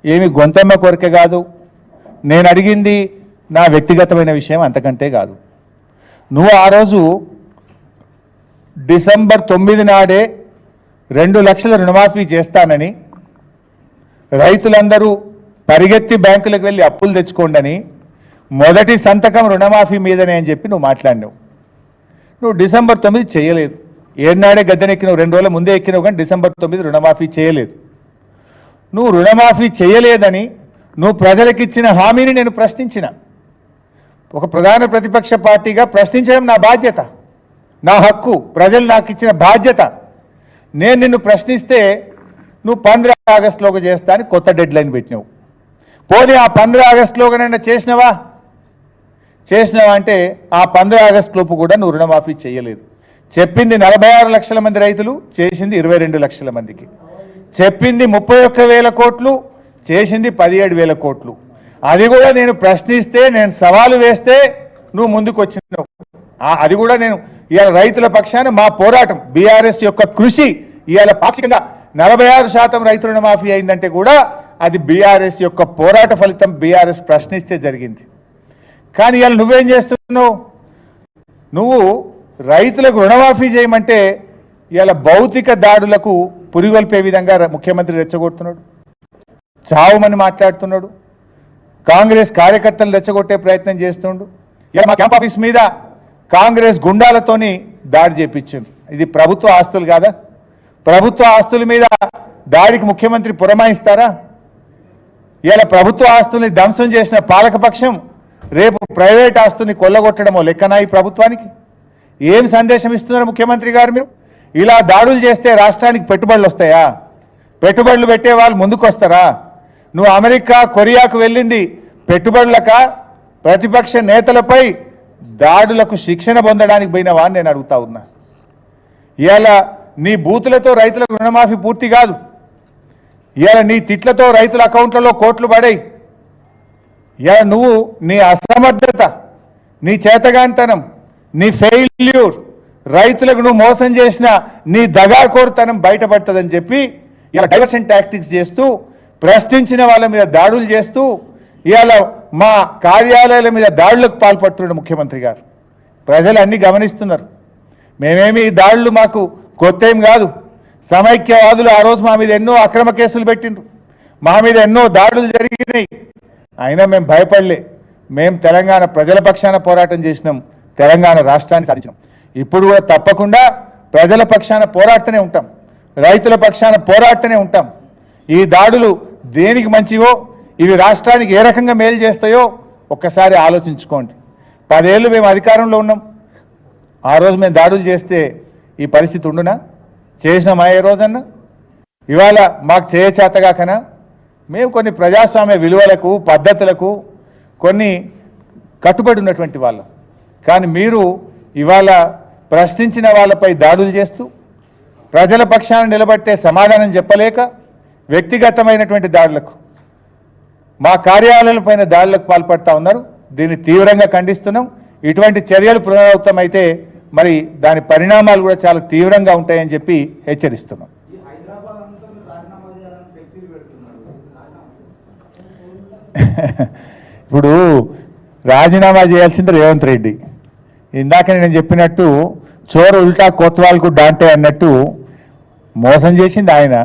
ఏమి గొంతెమ్మ కొరకే కాదు, నేను అడిగింది నా వ్యక్తిగతమైన విషయం అంతకంటే కాదు. నువ్వు ఆ రోజు డిసెంబర్ 9 నాడే 2 లక్షల రుణమాఫీ చేస్తానని, రైతులందరూ పరిగెత్తి బ్యాంకులకు వెళ్ళి అప్పులు తెచ్చుకోండి, మొదటి సంతకం రుణమాఫీ మీదనే అని చెప్పి నువ్వు మాట్లాడినావు. నువ్వు డిసెంబర్ 9 చేయలేదు. ఏనాడే గద్దెనెక్కినావు, 2 రోజుల ముందే ఎక్కినావు, కానీ డిసెంబర్ 9 రుణమాఫీ చేయలేదు. నువ్వు రుణమాఫీ చేయలేదని నువ్వు ప్రజలకు ఇచ్చిన హామీని నేను ప్రశ్నించిన. ఒక ప్రధాన ప్రతిపక్ష పార్టీగా ప్రశ్నించడం నా బాధ్యత, నా హక్కు, ప్రజలు నాకు ఇచ్చిన బాధ్యత. నేను నిన్ను ప్రశ్నిస్తే నువ్వు 15 ఆగస్టులోకి చేస్తా అని కొత్త డెడ్ లైన్ పెట్టినావు. పోనీ ఆ 15 ఆగస్టులోగానైనా చేసినావా అంటే ఆ 15 ఆగస్టు లోపు కూడా నువ్వు రుణమాఫీ చేయలేదు. చెప్పింది 46 లక్షల మంది రైతులు, చేసింది 22 లక్షల మందికి. చెప్పింది 31,000 కోట్లు, చేసింది 17,000 కోట్లు. అది కూడా నేను ప్రశ్నిస్తే, నేను సవాలు వేస్తే నువ్వు ముందుకు వచ్చినావు. అది కూడా నేను ఇవాళ రైతుల పక్షాన మా పోరాటం, బీఆర్ఎస్ యొక్క కృషి ఇవాళ పాక్షికంగా 46% రైతు రుణమాఫీ అయిందంటే కూడా అది బీఆర్ఎస్ యొక్క పోరాట ఫలితం. బీఆర్ఎస్ ప్రశ్నిస్తే జరిగింది. కానీ ఇవాళ నువ్వేం చేస్తున్నావు? నువ్వు రైతులకు రుణమాఫీ చేయమంటే ఇవాళ భౌతిక దాడులకు పురిగొల్పే విధంగా ముఖ్యమంత్రి రెచ్చగొడుతున్నాడు, చావుమని మాట్లాడుతున్నాడు, కాంగ్రెస్ కార్యకర్తలు రెచ్చగొట్టే ప్రయత్నం చేస్తుండు. ఇలా మా క్యాంప్ ఆఫీస్ మీద కాంగ్రెస్ గుండాలతోని దాడి చేపించింది. ఇది ప్రభుత్వ ఆస్తులు కాదా? ప్రభుత్వ ఆస్తుల మీద దాడికి ముఖ్యమంత్రి పురమాయిస్తారా? ఇలా ప్రభుత్వ ఆస్తుల్ని ధ్వంసం చేసిన పాలకపక్షం రేపు ప్రైవేట్ ఆస్తుల్ని కొల్లగొట్టడమో లెక్కనా ఈ ప్రభుత్వానికి? ఏం సందేశం ఇస్తున్నారు ముఖ్యమంత్రి గారు? మీరు ఇలా దాడులు చేస్తే రాష్ట్రానికి పెట్టుబడులు వస్తాయా? పెట్టుబడులు పెట్టే వాళ్ళు ముందుకు వస్తారా? నువ్వు అమెరికా, కొరియాకు వెళ్ళింది పెట్టుబడులక, ప్రతిపక్ష నేతలపై దాడులకు శిక్షణ పొందడానికి పోయినవా అని నేను అడుగుతా ఉన్నా. ఇవాళ నీ బూతులతో రైతులకు రుణమాఫీ పూర్తి కాదు. ఇవాళ నీ తిట్లతో రైతుల అకౌంట్లలో కోట్లు పడాయి. ఇవాళ నువ్వు నీ అసమర్థత, నీ చేతగాంతనం, నీ ఫెయిల్యూర్, రైతులకు నువ్వు మోసం చేసిన నీ దగాకోరుతనం బయటపడుతుందని చెప్పి ఇలా డైవర్షన్ టాక్టిక్స్ చేస్తూ, ప్రశ్నించిన వాళ్ళ మీద దాడులు చేస్తూ, ఇవాళ మా కార్యాలయాల మీద దాడులకు పాల్పడుతున్నాడు ముఖ్యమంత్రి గారు. ప్రజలు అన్ని గమనిస్తున్నారు. మేమేమి ఈ దాడులు మాకు కొత్త ఏం కాదు. సమైక్యవాదులు ఆ రోజు మా మీద ఎన్నో అక్రమ కేసులు పెట్టిండ్రు, మా మీద ఎన్నో దాడులు జరిగినాయి. అయినా మేము భయపడలే. మేము తెలంగాణ ప్రజల పక్షాన పోరాటం చేసినాం, తెలంగాణ రాష్ట్రాన్ని సాధించినాం. ఇప్పుడు కూడా తప్పకుండా ప్రజల పక్షాన పోరాడుతూనే ఉంటాం, రైతుల పక్షాన పోరాడుతూనే ఉంటాం. ఈ దాడులు దేనికి మంచివో, ఇవి రాష్ట్రానికి ఏ రకంగా మేలు చేస్తాయో ఒక్కసారి ఆలోచించుకోండి. 10 ఏళ్ళు మేము అధికారంలో ఉన్నాం. ఆ రోజు మేము దాడులు చేస్తే ఈ పరిస్థితి ఉండునా? చేసినామా ఏ రోజన్నా? ఇవాళ మాకు చేయచేతగాకనా? మేము కొన్ని ప్రజాస్వామ్య విలువలకు, పద్ధతులకు కొన్ని కట్టుబడి ఉన్నటువంటి వాళ్ళం. కానీ మీరు ఇవాళ ప్రశ్నించిన వాళ్ళపై దాడులు చేస్తూ, ప్రజల పక్షాన నిలబట్టే సమాధానం చెప్పలేక వ్యక్తిగతమైనటువంటి దాడులకు, మా కార్యాలయాలపైన దాడులకు పాల్పడతా ఉన్నారు. దీన్ని తీవ్రంగా ఖండిస్తున్నాం. ఇటువంటి చర్యలు పునరావృతమైతే మరి దాని పరిణామాలు కూడా చాలా తీవ్రంగా ఉంటాయని చెప్పి హెచ్చరిస్తున్నాం. ఇప్పుడు రాజీనామా చేయాల్సింది రేవంత్ రెడ్డి. ఇందాక నేను చెప్పినట్టు చోరు ఉల్టా కోత్వాల్కు డాంటే అన్నట్టు మోసం చేసింది ఆయన,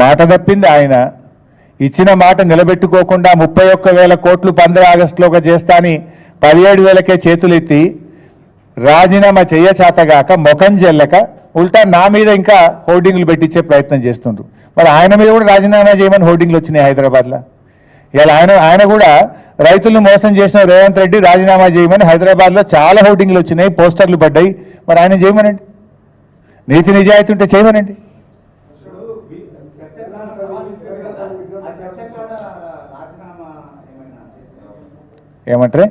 మాట తప్పింది ఆయన, ఇచ్చిన మాట నిలబెట్టుకోకుండా 31,000 కోట్లు 15 ఆగస్టులోగా చేస్తా అని 17,000కే చేతులెత్తి రాజీనామా చేయచాతగాక ముఖం చెల్లక ఉల్టా నా మీద ఇంకా హోర్డింగ్లు పెట్టించే ప్రయత్నం చేస్తుండ్రు. మరి ఆయన మీద కూడా రాజీనామా చేయమని హోర్డింగ్లు వచ్చినాయి హైదరాబాద్లో. ఇలా ఆయన కూడా రైతులను మోసం చేసిన రేవంత్ రెడ్డి రాజీనామా చేయమని హైదరాబాద్లో చాలా హోర్డింగ్లు వచ్చినాయి, పోస్టర్లు పడ్డాయి. మరి ఆయన చేయమనండి, నీతి నిజాయితీ ఉంటే చేయమనండి. ఏమంటారే?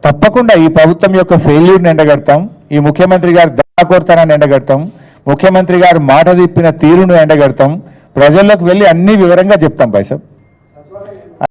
తప్పకుండా ఈ ప్రభుత్వం యొక్క ఫెయిల్యూర్ని ఎండగడతాం, ఈ ముఖ్యమంత్రి గారి దయాకోర్తనాన్ని ఎండగడతాం, ముఖ్యమంత్రి గారు మాట తిప్పిన తీరును ఎండగడతాం, ప్రజల్లోకి వెళ్ళి అన్ని వివరంగా చెప్తాం. పైసా